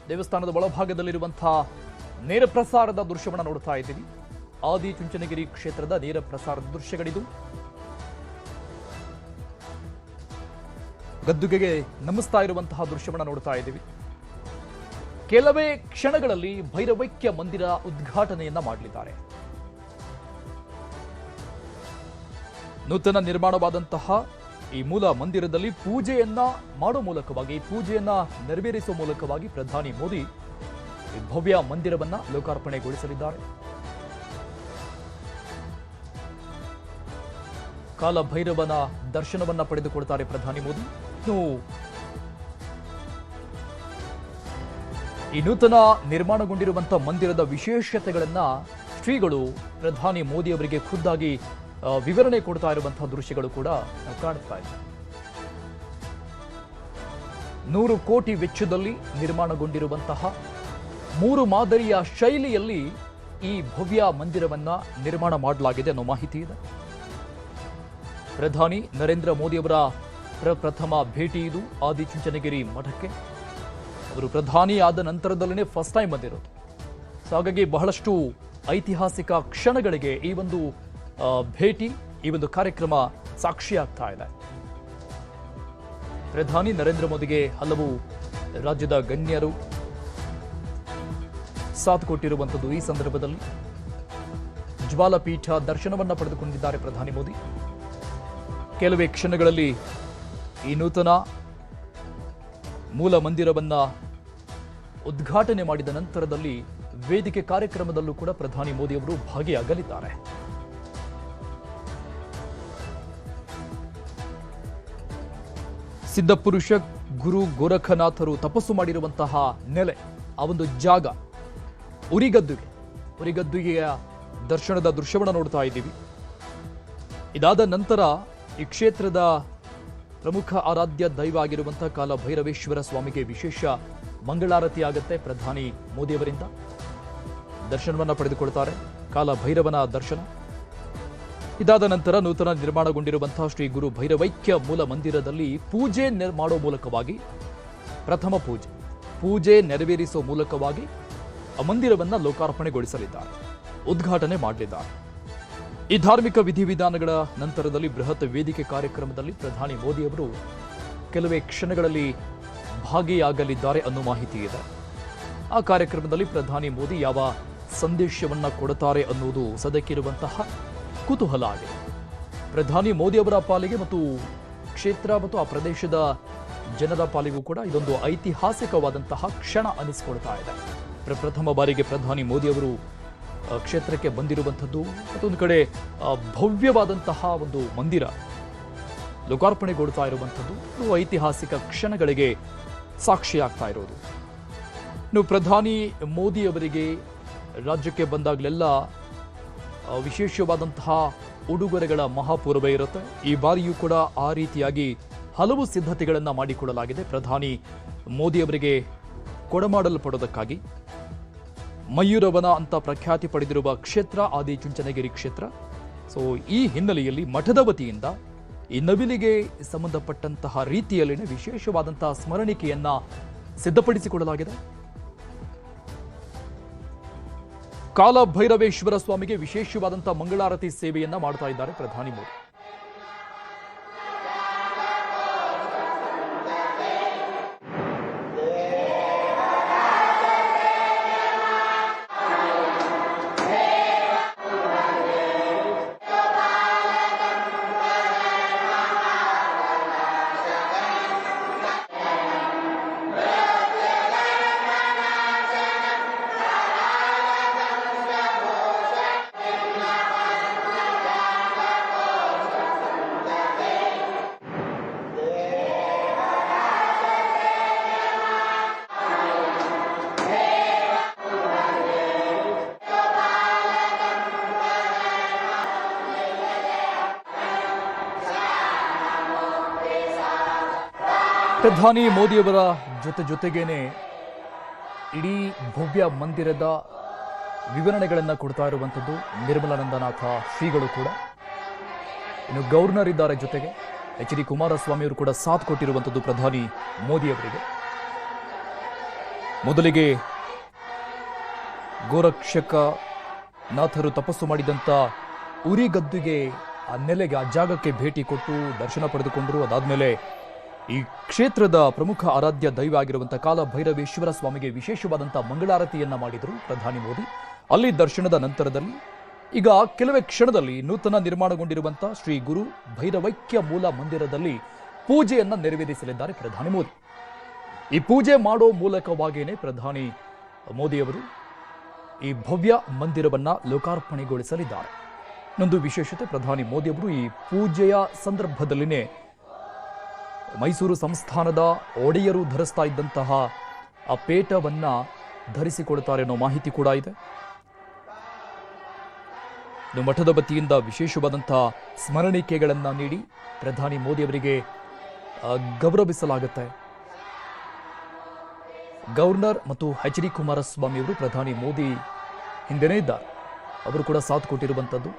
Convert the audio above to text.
ದೇವಸ್ಥಾನದ ಒಳಭಾಗದಲ್ಲಿರುವಂತಹ ನೇರ ಪ್ರಸಾರದ ದೃಶ್ಯವನ್ನು ನೋಡ್ತಾ ಇದ್ದೀವಿ. ಆದಿಚುಂಚನಗಿರಿ ಕ್ಷೇತ್ರದ ನೇರ ಪ್ರಸಾರದ ದೃಶ್ಯಗಳಿದು. ಗದ್ದುಗೆಗೆ ನಮಿಸ್ತಾ ಇರುವಂತಹ ದೃಶ್ಯವನ್ನು ನೋಡ್ತಾ ಇದ್ದೀವಿ. ಕೆಲವೇ ಕ್ಷಣಗಳಲ್ಲಿ ಭೈರವೈಕ್ಯ ಮಂದಿರ ಉದ್ಘಾಟನೆಯನ್ನ ಮಾಡಲಿದ್ದಾರೆ. ನೂತನ ನಿರ್ಮಾಣವಾದಂತಹ ಈ ಮೂಲ ಮಂದಿರದಲ್ಲಿ ಪೂಜೆಯನ್ನ ಮಾಡುವ ಮೂಲಕವಾಗಿ, ಪೂಜೆಯನ್ನ ನೆರವೇರಿಸುವ ಮೂಲಕವಾಗಿ ಪ್ರಧಾನಿ ಮೋದಿ ಈ ಭವ್ಯ ಮಂದಿರವನ್ನ ಲೋಕಾರ್ಪಣೆಗೊಳಿಸಲಿದ್ದಾರೆ. ಕಾಲಭೈರವನ ದರ್ಶನವನ್ನ ಪಡೆದುಕೊಳ್ತಾರೆ ಪ್ರಧಾನಿ ಮೋದಿ. ಈ ನೂತನ ನಿರ್ಮಾಣಗೊಂಡಿರುವಂತಹ ಮಂದಿರದ ವಿಶೇಷತೆಗಳನ್ನ ಶ್ರೀಗಳು ಪ್ರಧಾನಿ ಮೋದಿ ಅವರಿಗೆ ಖುದ್ದಾಗಿ ವಿವರಣೆ ಕೊಡ್ತಾ ಇರುವಂತಹ ದೃಶ್ಯಗಳು ಕೂಡ ನಾವು ಕಾಣ್ತಾ ಇದ್ದೀವಿ. 100 ಕೋಟಿ ವೆಚ್ಚದಲ್ಲಿ ನಿರ್ಮಾಣಗೊಂಡಿರುವಂತಹ 3 ಮಾದರಿಯ ಶೈಲಿಯಲ್ಲಿ ಈ ಭವ್ಯ ಮಂದಿರವನ್ನ ನಿರ್ಮಾಣ ಮಾಡಲಾಗಿದೆ ಅನ್ನೋ ಮಾಹಿತಿ ಇದೆ. ಪ್ರಧಾನಿ ನರೇಂದ್ರ ಮೋದಿ ಅವರ ಪ್ರಥಮ ಭೇಟಿ ಇದು ಆದಿಚುಂಚನಗಿರಿ ಮಠಕ್ಕೆ. ಅವರು ಪ್ರಧಾನಿ ಆದ ನಂತರದಲ್ಲೇ ಫಸ್ಟ್ ಟೈಮ್ ಬಂದಿರೋದು. ಸೊ ಹಾಗಾಗಿ ಬಹಳಷ್ಟು ಐತಿಹಾಸಿಕ ಕ್ಷಣಗಳಿಗೆ ಈ ಒಂದು ಭೇಟಿ, ಈ ಒಂದು ಕಾರ್ಯಕ್ರಮ ಸಾಕ್ಷಿಯಾಗ್ತಾ ಇದೆ. ಪ್ರಧಾನಿ ನರೇಂದ್ರ ಮೋದಿಗೆ ಹಲವು ರಾಜ್ಯದ ಗಣ್ಯರು ಸಾಥ್ ಕೊಟ್ಟಿರುವಂಥದ್ದು. ಈ ಸಂದರ್ಭದಲ್ಲಿ ಜ್ವಾಲಪೀಠ ದರ್ಶನವನ್ನ ಪಡೆದುಕೊಂಡಿದ್ದಾರೆ ಪ್ರಧಾನಿ ಮೋದಿ. ಕೆಲವೇ ಕ್ಷಣಗಳಲ್ಲಿ ಈ ನೂತನ ಮೂಲ ಮಂದಿರವನ್ನ ಉದ್ಘಾಟನೆ ಮಾಡಿದ ನಂತರದಲ್ಲಿ ವೇದಿಕೆ ಕಾರ್ಯಕ್ರಮದಲ್ಲೂ ಕೂಡ ಪ್ರಧಾನಿ ಮೋದಿ ಅವರು ಭಾಗಿಯಾಗಲಿದ್ದಾರೆ. ಸಿದ್ಧಪುರುಷ ಗುರು ಗೋರಖನಾಥರು ತಪಸ್ಸು ಮಾಡಿರುವಂತಹ ನೆಲೆ, ಆ ಒಂದು ಜಾಗ ಉರಿಗದ್ದುಗೆಯ ದರ್ಶನದ ದೃಶ್ಯವನ್ನು ನೋಡ್ತಾ ಇದ್ದೀವಿ. ಇದಾದ ನಂತರ ಈ ಕ್ಷೇತ್ರದ ಪ್ರಮುಖ ಆರಾಧ್ಯ ದೈವ ಆಗಿರುವಂತಹ ಕಾಲಭೈರವೇಶ್ವರ ಸ್ವಾಮಿಗೆ ವಿಶೇಷ ಮಂಗಳಾರತಿ ಆಗುತ್ತೆ. ಪ್ರಧಾನಿ ಮೋದಿಯವರಿಂದ ದರ್ಶನವನ್ನ ಪಡೆದುಕೊಳ್ತಾರೆ, ಕಾಲಭೈರವನ ದರ್ಶನ. ಇದಾದ ನಂತರ ನೂತನ ನಿರ್ಮಾಣಗೊಂಡಿರುವಂತಹ ಶ್ರೀ ಗುರು ಭೈರವೈಕ್ಯ ಮೂಲ ಮಂದಿರದಲ್ಲಿ ಪೂಜೆ ಮಾಡುವ ಮೂಲಕವಾಗಿ, ಪ್ರಥಮ ಪೂಜೆ ನೆರವೇರಿಸುವ ಮೂಲಕವಾಗಿ ಆ ಮಂದಿರವನ್ನ ಲೋಕಾರ್ಪಣೆಗೊಳಿಸಲಿದ್ದಾರೆ, ಉದ್ಘಾಟನೆ ಮಾಡಲಿದ್ದಾರೆ. ಈ ಧಾರ್ಮಿಕ ವಿಧಿವಿಧಾನಗಳ ನಂತರದಲ್ಲಿ ಬೃಹತ್ ವೇದಿಕೆ ಕಾರ್ಯಕ್ರಮದಲ್ಲಿ ಪ್ರಧಾನಿ ಮೋದಿ ಅವರು ಕೆಲವೇ ಕ್ಷಣಗಳಲ್ಲಿ ಭಾಗಿಯಾಗಲಿದ್ದಾರೆ ಅನ್ನೋ ಮಾಹಿತಿ ಇದೆ. ಆ ಕಾರ್ಯಕ್ರಮದಲ್ಲಿ ಪ್ರಧಾನಿ ಮೋದಿ ಯಾವ ಸಂದೇಶವನ್ನ ಕೊಡುತ್ತಾರೆ ಅನ್ನುವುದು ಸದ್ಯಕ್ಕಿರುವಂತಹ ಕುತೂಹಲ ಆಗಿದೆ. ಪ್ರಧಾನಿ ಮೋದಿ ಅವರ ಪಾಲಿಗೆ ಮತ್ತು ಕ್ಷೇತ್ರ ಮತ್ತು ಆ ಪ್ರದೇಶದ ಜನರ ಪಾಲಿಗೂ ಕೂಡ ಇದೊಂದು ಐತಿಹಾಸಿಕವಾದಂತಹ ಕ್ಷಣ ಅನಿಸಿಕೊಳ್ತಾ ಇದೆ. ಪ್ರಥಮ ಬಾರಿಗೆ ಪ್ರಧಾನಿ ಮೋದಿ ಅವರು ಕ್ಷೇತ್ರಕ್ಕೆ ಬಂದಿರುವಂಥದ್ದು, ಮತ್ತೊಂದು ಕಡೆ ಭವ್ಯವಾದಂತಹ ಒಂದು ಮಂದಿರ ಲೋಕಾರ್ಪಣೆಗೊಳ್ತಾ ಇರುವಂಥದ್ದು ಐತಿಹಾಸಿಕ ಕ್ಷಣಗಳಿಗೆ ಸಾಕ್ಷಿಯಾಗ್ತಾ ಇರೋದು. ಇನ್ನು ಪ್ರಧಾನಿ ಮೋದಿ ಅವರಿಗೆ ರಾಜ್ಯಕ್ಕೆ ಬಂದಾಗಲೆಲ್ಲ ವಿಶೇಷವಾದಂತಹ ಉಡುಗೊರೆಗಳ ಮಹಾಪೂರ್ವ ಇರುತ್ತೆ. ಈ ಬಾರಿಯೂ ಕೂಡ ಆ ರೀತಿಯಾಗಿ ಹಲವು ಸಿದ್ಧತೆಗಳನ್ನು ಮಾಡಿಕೊಳ್ಳಲಾಗಿದೆ. ಪ್ರಧಾನಿ ಮೋದಿ ಅವರಿಗೆ ಕೊಡಮಾಡಲ್ಪಡೋದಕ್ಕಾಗಿ ಮಯೂರವನ ಅಂತ ಪ್ರಖ್ಯಾತಿ ಪಡೆದಿರುವ ಕ್ಷೇತ್ರ ಆದಿಚುಂಚನಗಿರಿ ಕ್ಷೇತ್ರ. ಸೊ ಈ ಹಿನ್ನೆಲೆಯಲ್ಲಿ ಮಠದ ವತಿಯಿಂದ ಈ ನವಿಲಿಗೆ ಸಂಬಂಧಪಟ್ಟಂತಹ ರೀತಿಯಲ್ಲಿನ ವಿಶೇಷವಾದಂತಹ ಸ್ಮರಣಿಕೆಯನ್ನ ಸಿದ್ಧಪಡಿಸಿಕೊಳ್ಳಲಾಗಿದೆ. ಕಾಲಭೈರವೇಶ್ವರ ಸ್ವಾಮಿಗೆ ವಿಶೇಷವಾದಂತಹ ಮಂಗಳಾರತಿ ಸೇವೆಯನ್ನ ಮಾಡ್ತಾ ಇದ್ದಾರೆ ಪ್ರಧಾನಿ ಮೋದಿ. ಪ್ರಧಾನಿ ಮೋದಿಯವರ ಜೊತೆಗೇನೆ ಇಡೀ ಭವ್ಯ ಮಂದಿರದ ವಿವರಣೆಗಳನ್ನು ಕೊಡ್ತಾ ಇರುವಂಥದ್ದು ನಿರ್ಮಲಾನಂದನಾಥ ಶ್ರೀಗಳು ಕೂಡ. ಇನ್ನು ಗವರ್ನರ್ ಇದ್ದಾರೆ ಜೊತೆಗೆ, ಎಚ್ ಡಿ ಕುಮಾರಸ್ವಾಮಿ ಅವರು ಕೂಡ ಸಾಥ್ ಕೊಟ್ಟಿರುವಂಥದ್ದು ಪ್ರಧಾನಿ ಮೋದಿ ಅವರಿಗೆ. ಮೊದಲಿಗೆ ಗೋರಕ್ಷಕ ನಾಥರು ತಪಸ್ಸು ಮಾಡಿದಂಥ ಉರಿಗದ್ದುಗೆ ಆ ನೆಲೆಗೆ ಆ ಜಾಗಕ್ಕೆ ಭೇಟಿ ಕೊಟ್ಟು ದರ್ಶನ ಪಡೆದುಕೊಂಡರು. ಅದಾದಮೇಲೆ ಈ ಕ್ಷೇತ್ರದ ಪ್ರಮುಖ ಆರಾಧ್ಯ ದೈವ ಆಗಿರುವಂಥ ಕಾಲಭೈರವೇಶ್ವರ ಸ್ವಾಮಿಗೆ ವಿಶೇಷವಾದಂಥ ಮಂಗಳಾರತಿಯನ್ನ ಮಾಡಿದರು ಪ್ರಧಾನಿ ಮೋದಿ. ಅಲ್ಲಿ ದರ್ಶನದ ನಂತರದಲ್ಲಿ ಈಗ ಕೆಲವೇ ಕ್ಷಣದಲ್ಲಿ ನೂತನ ನಿರ್ಮಾಣಗೊಂಡಿರುವಂಥ ಶ್ರೀ ಗುರು ಭೈರವೈಕ್ಯ ಮೂಲ ಮಂದಿರದಲ್ಲಿ ಪೂಜೆಯನ್ನ ನೆರವೇರಿಸಲಿದ್ದಾರೆ ಪ್ರಧಾನಿ ಮೋದಿ. ಈ ಪೂಜೆ ಮಾಡೋ ಮೂಲಕವಾಗಿಯೇ ಪ್ರಧಾನಿ ಮೋದಿಯವರು ಈ ಭವ್ಯ ಮಂದಿರವನ್ನ ಲೋಕಾರ್ಪಣೆಗೊಳಿಸಲಿದ್ದಾರೆ. ಇನ್ನೊಂದು ವಿಶೇಷತೆ, ಪ್ರಧಾನಿ ಮೋದಿಯವರು ಈ ಪೂಜೆಯ ಸಂದರ್ಭದಲ್ಲಿನೇ ಮೈಸೂರು ಸಂಸ್ಥಾನದ ಒಡೆಯರು ಧರಿಸ್ತಾ ಇದ್ದಂತಹ ಆ ಪೇಟವನ್ನ ಧರಿಸಿಕೊಳ್ತಾರೆ ಅನ್ನೋ ಮಾಹಿತಿ ಕೂಡ ಇದೆ. ಇನ್ನು ಮಠದ ವತಿಯಿಂದ ವಿಶೇಷವಾದಂತಹ ಸ್ಮರಣಿಕೆಗಳನ್ನು ನೀಡಿ ಪ್ರಧಾನಿ ಮೋದಿಯವರಿಗೆ ಗೌರವಿಸಲಾಗುತ್ತೆ. ಗವರ್ನರ್ ಮತ್ತು ಎಚ್ ಡಿ ಕುಮಾರಸ್ವಾಮಿ ಅವರು ಪ್ರಧಾನಿ ಮೋದಿ ಹಿಂದೆನೇ ಇದ್ದಾರೆ. ಅವರು ಕೂಡ ಸಾಥ್ ಕೊಟ್ಟಿರುವಂಥದ್ದು.